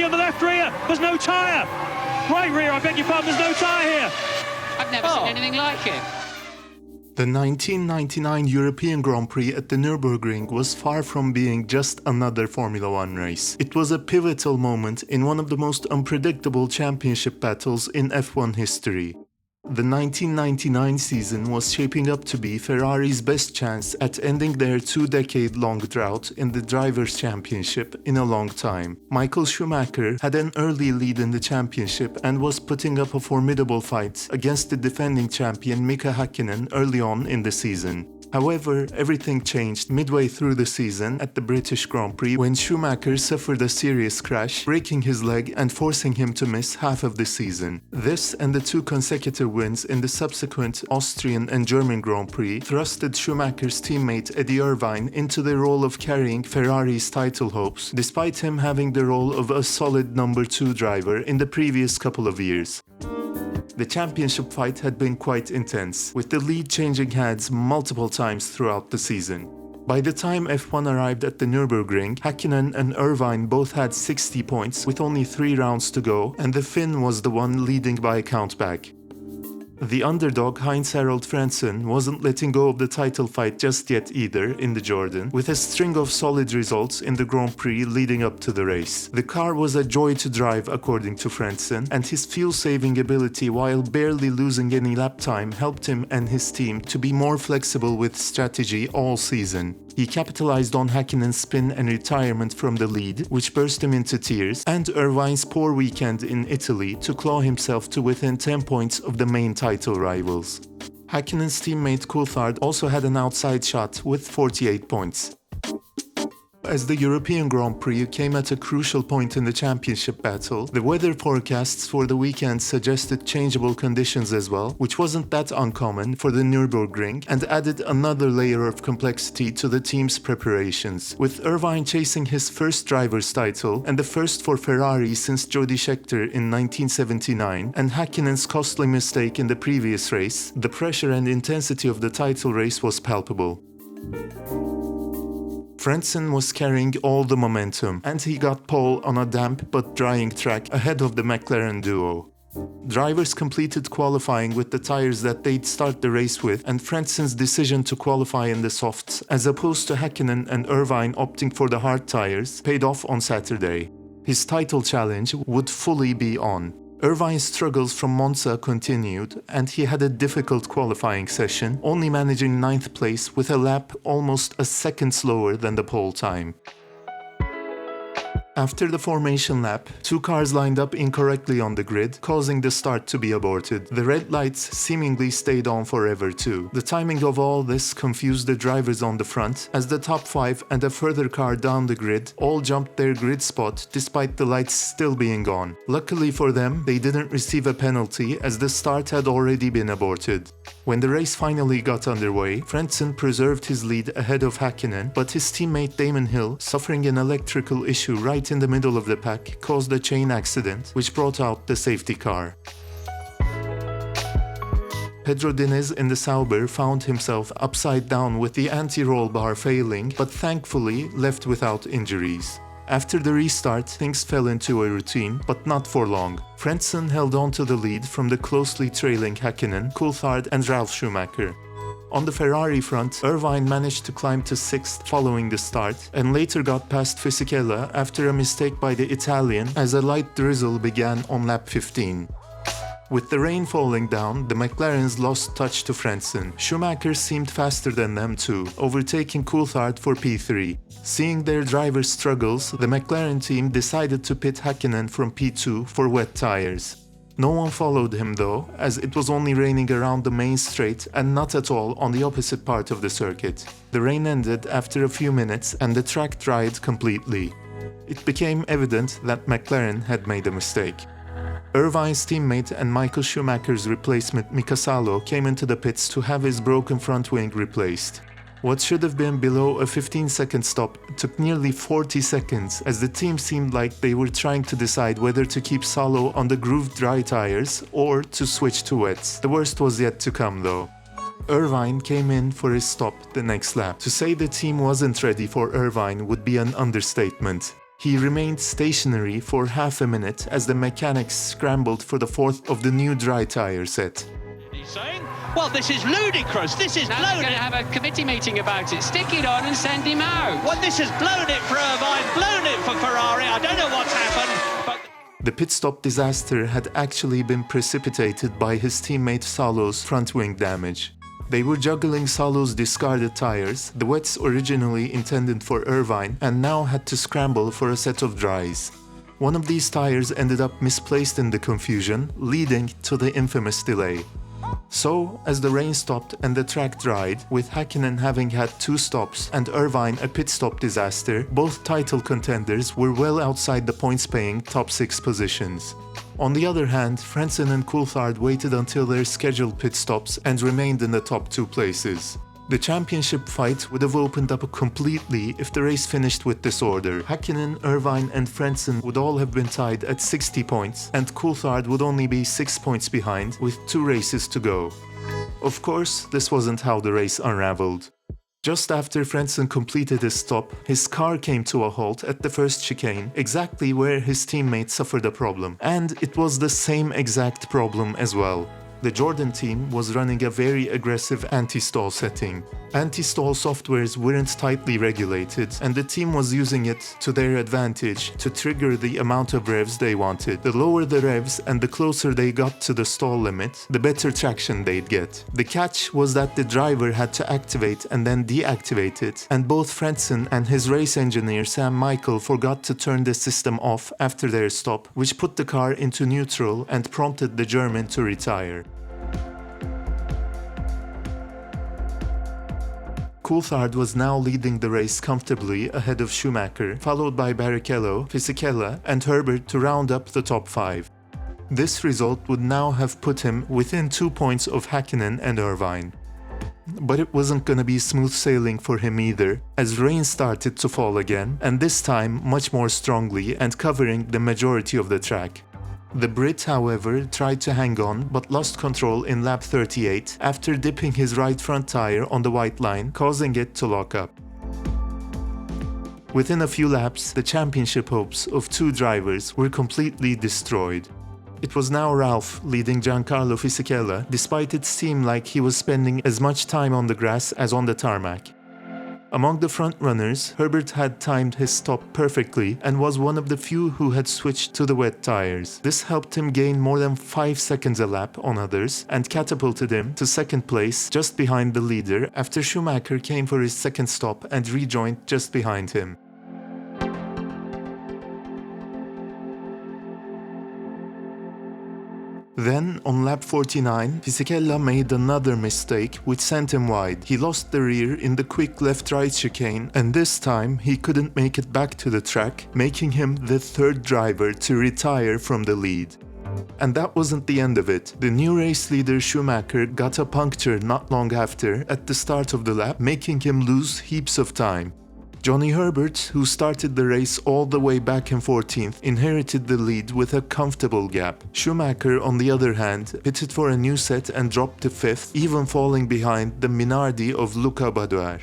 Eddie on the left rear, there's no tyre. Right rear, I beg your pardon, there's no tyre here. I've never seen anything like it. The 1999 European Grand Prix at the Nürburgring was far from being just another Formula One race. It was a pivotal moment in one of the most unpredictable championship battles in F1 history. The 1999 season was shaping up to be Ferrari's best chance at ending their two-decade-long drought in the Drivers' Championship in a long time. Michael Schumacher had an early lead in the championship and was putting up a formidable fight against the defending champion Mika Hakkinen early on in the season. However, everything changed midway through the season at the British Grand Prix when Schumacher suffered a serious crash, breaking his leg and forcing him to miss half of the season. This and the two consecutive wins in the subsequent Austrian and German Grand Prix thrusted Schumacher's teammate Eddie Irvine into the role of carrying Ferrari's title hopes, despite him having the role of a solid number 2 driver in the previous couple of years. The championship fight had been quite intense, with the lead changing hands multiple times throughout the season. By the time F1 arrived at the Nürburgring, Hakkinen and Irvine both had 60 points with only 3 rounds to go, and the Finn was the one leading by a countback. The underdog Heinz-Harald Frentzen wasn't letting go of the title fight just yet either in the Jordan, with a string of solid results in the Grand Prix leading up to the race. The car was a joy to drive according to Frentzen, and his fuel-saving ability while barely losing any lap time helped him and his team to be more flexible with strategy all season. He capitalized on Hakkinen's spin and retirement from the lead, which burst him into tears, and Irvine's poor weekend in Italy to claw himself to within 10 points of the main title rivals. Hakkinen's teammate Coulthard also had an outside shot with 48 points. As the European Grand Prix came at a crucial point in the championship battle, the weather forecasts for the weekend suggested changeable conditions as well, which wasn't that uncommon for the Nürburgring and added another layer of complexity to the team's preparations. With Irvine chasing his first driver's title and the first for Ferrari since Jody Scheckter in 1979, and Hakkinen's costly mistake in the previous race, the pressure and intensity of the title race was palpable. Frentzen was carrying all the momentum, and he got pole on a damp but drying track ahead of the McLaren duo. Drivers completed qualifying with the tires that they'd start the race with, and Frentzen's decision to qualify in the softs, as opposed to Hakkinen and Irvine opting for the hard tires, paid off on Saturday. His title challenge would fully be on. Irvine's struggles from Monza continued, and he had a difficult qualifying session, only managing 9th place with a lap almost a second slower than the pole time. After the formation lap, 2 cars lined up incorrectly on the grid, causing the start to be aborted. The red lights seemingly stayed on forever too. The timing of all this confused the drivers on the front, as the top 5 and a further car down the grid all jumped their grid spot despite the lights still being on. Luckily for them, they didn't receive a penalty as the start had already been aborted. When the race finally got underway, Frentzen preserved his lead ahead of Hakkinen, but his teammate Damon Hill, suffering an electrical issue right in the middle of the pack, caused a chain accident, which brought out the safety car. Pedro Diniz in the Sauber found himself upside down with the anti-roll bar failing, but thankfully left without injuries. After the restart, things fell into a routine, but not for long. Frentzen held on to the lead from the closely trailing Hakkinen, Coulthard and Ralf Schumacher. On the Ferrari front, Irvine managed to climb to 6th following the start, and later got past Fisichella after a mistake by the Italian as a light drizzle began on lap 15. With the rain falling down, the McLarens lost touch to Frentzen. Schumacher seemed faster than them too, overtaking Coulthard for P3. Seeing their drivers' struggles, the McLaren team decided to pit Hakkinen from P2 for wet tires. No one followed him though, as it was only raining around the main straight and not at all on the opposite part of the circuit. The rain ended after a few minutes and the track dried completely. It became evident that McLaren had made a mistake. Irvine's teammate and Michael Schumacher's replacement Mika Hakkinen came into the pits to have his broken front wing replaced. What should have been below a 15-second stop took nearly 40 seconds, as the team seemed like they were trying to decide whether to keep Salo on the grooved dry tires or to switch to wets. The worst was yet to come though. Irvine came in for his stop the next lap. To say the team wasn't ready for Irvine would be an understatement. He remained stationary for half a minute as the mechanics scrambled for the fourth of the new dry tire set. He's saying, well, this is ludicrous. This is Now they're blown going to it. have a committee meeting about it. Stick it on and send him out. Well, this has blown it for Irvine, blown it for Ferrari. I don't know what's happened, but... The pit stop disaster had actually been precipitated by his teammate Salo's front wing damage. They were juggling Salo's discarded tires, the wets originally intended for Irvine, and now had to scramble for a set of dries. One of these tires ended up misplaced in the confusion, leading to the infamous delay. So, as the rain stopped and the track dried, with Hakkinen having had 2 stops and Irvine a pit stop disaster, both title contenders were well outside the points-paying top 6 positions. On the other hand, Frentzen and Coulthard waited until their scheduled pit stops and remained in the top 2 places. The championship fight would have opened up completely if the race finished with this order. Hakkinen, Irvine and Frentzen would all have been tied at 60 points, and Coulthard would only be 6 points behind with 2 races to go. Of course, this wasn't how the race unraveled. Just after Frentzen completed his stop, his car came to a halt at the first chicane, exactly where his teammate suffered a problem. And it was the same exact problem as well. The Jordan team was running a very aggressive anti-stall setting. Anti-stall softwares weren't tightly regulated, and the team was using it to their advantage to trigger the amount of revs they wanted. The lower the revs and the closer they got to the stall limit, the better traction they'd get. The catch was that the driver had to activate and then deactivate it, and both Frentzen and his race engineer Sam Michael forgot to turn the system off after their stop, which put the car into neutral and prompted the German to retire. Coulthard was now leading the race comfortably ahead of Schumacher, followed by Barrichello, Fisichella and Herbert to round up the top 5. This result would now have put him within 2 points of Hakkinen and Irvine. But it wasn't gonna be smooth sailing for him either, as rain started to fall again, and this time much more strongly and covering the majority of the track. The Brit, however, tried to hang on but lost control in lap 38 after dipping his right front tire on the white line, causing it to lock up. Within a few laps, the championship hopes of 2 drivers were completely destroyed. It was now Ralph leading Giancarlo Fisichella, despite it seemed like he was spending as much time on the grass as on the tarmac. Among the front runners, Herbert had timed his stop perfectly and was one of the few who had switched to the wet tires. This helped him gain more than 5 seconds a lap on others and catapulted him to second place just behind the leader after Schumacher came for his second stop and rejoined just behind him. Then, on lap 49, Fisichella made another mistake which sent him wide. He lost the rear in the quick left-right chicane, and this time he couldn't make it back to the track, making him the 3rd driver to retire from the lead. And that wasn't the end of it. The new race leader Schumacher got a puncture not long after, at the start of the lap, making him lose heaps of time. Johnny Herbert, who started the race all the way back in 14th, inherited the lead with a comfortable gap. Schumacher, on the other hand, pitted for a new set and dropped to 5th, even falling behind the Minardi of Luca Badoer.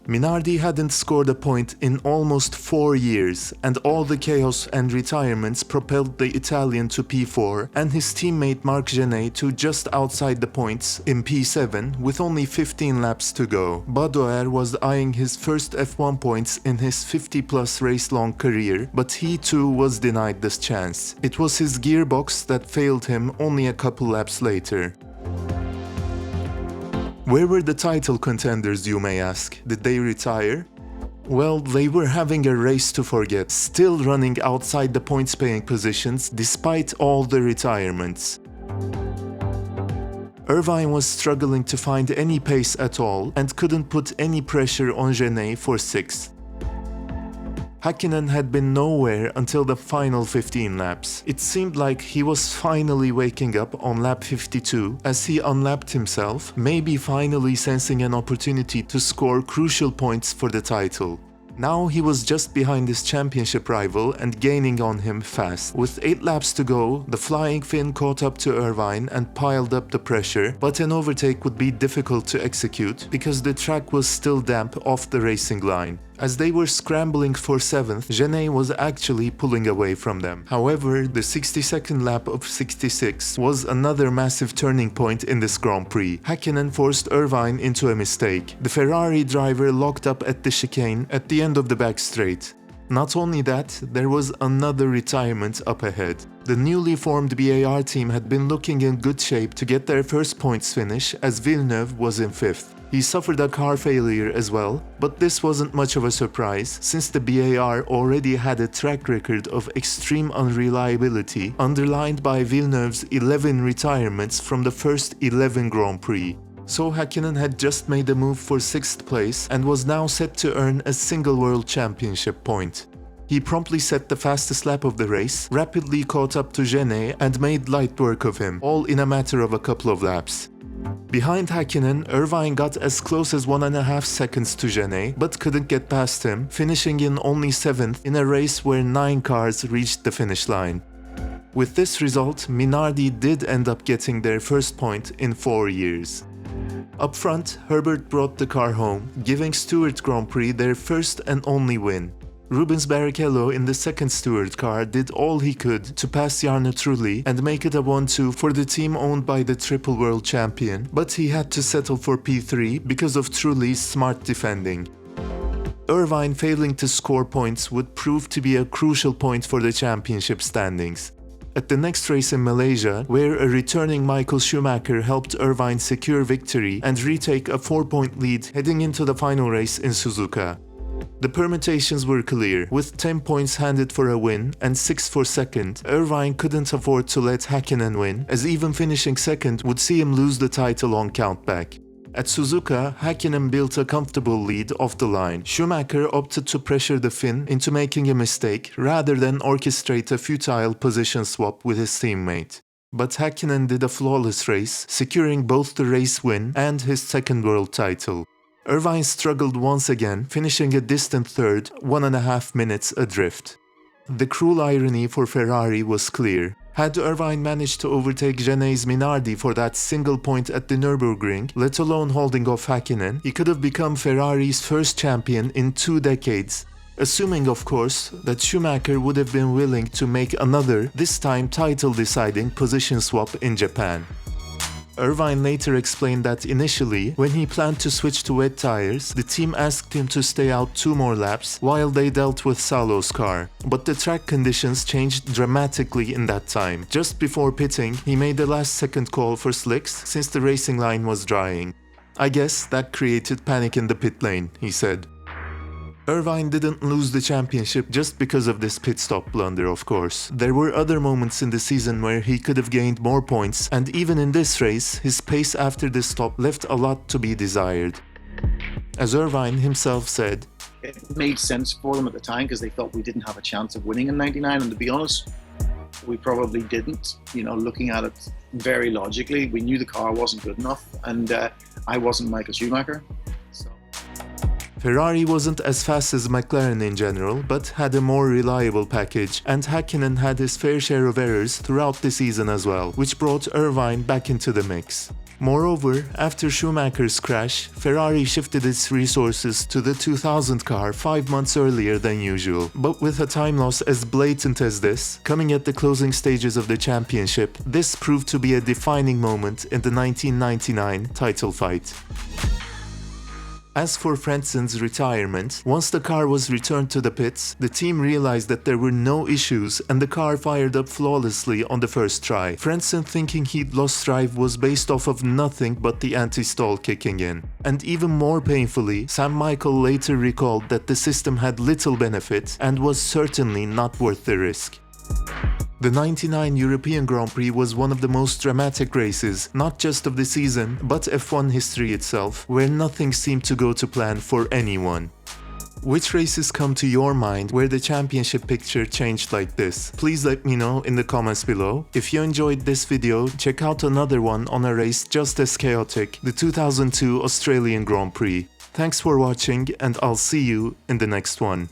Minardi hadn't scored a point in almost 4 years, and all the chaos and retirements propelled the Italian to P4 and his teammate Marc Genet to just outside the points in P7 with only 15 laps to go. Badoer was eyeing his first F1 points in his 50-plus race-long career, but he too was denied this chance. It was his gearbox that failed him only a couple laps later. Where were the title contenders, you may ask? Did they retire? Well, they were having a race to forget, still running outside the points-paying positions despite all the retirements. Irvine was struggling to find any pace at all and couldn't put any pressure on Genet for 6th. Hakkinen had been nowhere until the final 15 laps. It seemed like he was finally waking up on lap 52 as he unlapped himself, maybe finally sensing an opportunity to score crucial points for the title. Now he was just behind his championship rival and gaining on him fast. With 8 laps to go, the Flying Finn caught up to Irvine and piled up the pressure, but an overtake would be difficult to execute because the track was still damp off the racing line. As they were scrambling for 7th, Genet was actually pulling away from them. However, the 62nd lap of 66 was another massive turning point in this Grand Prix. Hakkinen forced Irvine into a mistake. The Ferrari driver locked up at the chicane at the end of the back straight. Not only that, there was another retirement up ahead. The newly formed BAR team had been looking in good shape to get their first points finish, as Villeneuve was in 5th. He suffered a car failure as well, but this wasn't much of a surprise since the BAR already had a track record of extreme unreliability underlined by Villeneuve's 11 retirements from the first 11 Grand Prix. So Hakkinen had just made a move for 6th place and was now set to earn a single World Championship point. He promptly set the fastest lap of the race, rapidly caught up to Genet and made light work of him, all in a matter of a couple of laps. Behind Hakkinen, Irvine got as close as 1.5 seconds to Genet, but couldn't get past him, finishing in only 7th in a race where 9 cars reached the finish line. With this result, Minardi did end up getting their first point in 4 years. Up front, Herbert brought the car home, giving Stewart Grand Prix their first and only win. Rubens Barrichello in the second Stewart car did all he could to pass Jarno Trulli and make it a 1-2 for the team owned by the triple world champion, but he had to settle for P3 because of Trulli's smart defending. Irvine failing to score points would prove to be a crucial point for the championship standings. At the next race in Malaysia, where a returning Michael Schumacher helped Irvine secure victory and retake a 4-point lead heading into the final race in Suzuka. The permutations were clear, with 10 points handed for a win and 6 for second. Irvine couldn't afford to let Hakkinen win, as even finishing second would see him lose the title on countback. At Suzuka, Hakkinen built a comfortable lead off the line. Schumacher opted to pressure the Finn into making a mistake rather than orchestrate a futile position swap with his teammate. But Hakkinen did a flawless race, securing both the race win and his second world title. Irvine struggled once again, finishing a distant third, 1.5 minutes adrift. The cruel irony for Ferrari was clear. Had Irvine managed to overtake Genet's Minardi for that single point at the Nürburgring, let alone holding off Hakkinen, he could have become Ferrari's first champion in 2 decades. Assuming, of course, that Schumacher would have been willing to make another, this time title-deciding position swap in Japan. Irvine later explained that initially, when he planned to switch to wet tires, the team asked him to stay out 2 more laps while they dealt with Salo's car. But the track conditions changed dramatically in that time. Just before pitting, he made a last-second call for slicks since the racing line was drying. "I guess that created panic in the pit lane," he said. Irvine didn't lose the championship just because of this pit stop blunder, of course. There were other moments in the season where he could have gained more points, and even in this race, his pace after the stop left a lot to be desired. As Irvine himself said, "It made sense for them at the time because they thought we didn't have a chance of winning in '99, and to be honest, we probably didn't. You know, looking at it very logically, we knew the car wasn't good enough, and I wasn't Michael Schumacher. Ferrari wasn't as fast as McLaren in general, but had a more reliable package, and Hakkinen had his fair share of errors throughout the season as well, which brought Irvine back into the mix. Moreover, after Schumacher's crash, Ferrari shifted its resources to the 2000 car 5 months earlier than usual. But with a time loss as blatant as this, coming at the closing stages of the championship, this proved to be a defining moment in the 1999 title fight. As for Frentzen's retirement, once the car was returned to the pits, the team realized that there were no issues and the car fired up flawlessly on the first try. Frentzen thinking he'd lost drive was based off of nothing but the anti-stall kicking in. And even more painfully, Sam Michael later recalled that the system had little benefit and was certainly not worth the risk. The '99 European Grand Prix was one of the most dramatic races, not just of the season, but F1 history itself, where nothing seemed to go to plan for anyone. Which races come to your mind where the championship picture changed like this? Please let me know in the comments below. If you enjoyed this video, check out another one on a race just as chaotic, the 2002 Australian Grand Prix. Thanks for watching, and I'll see you in the next one.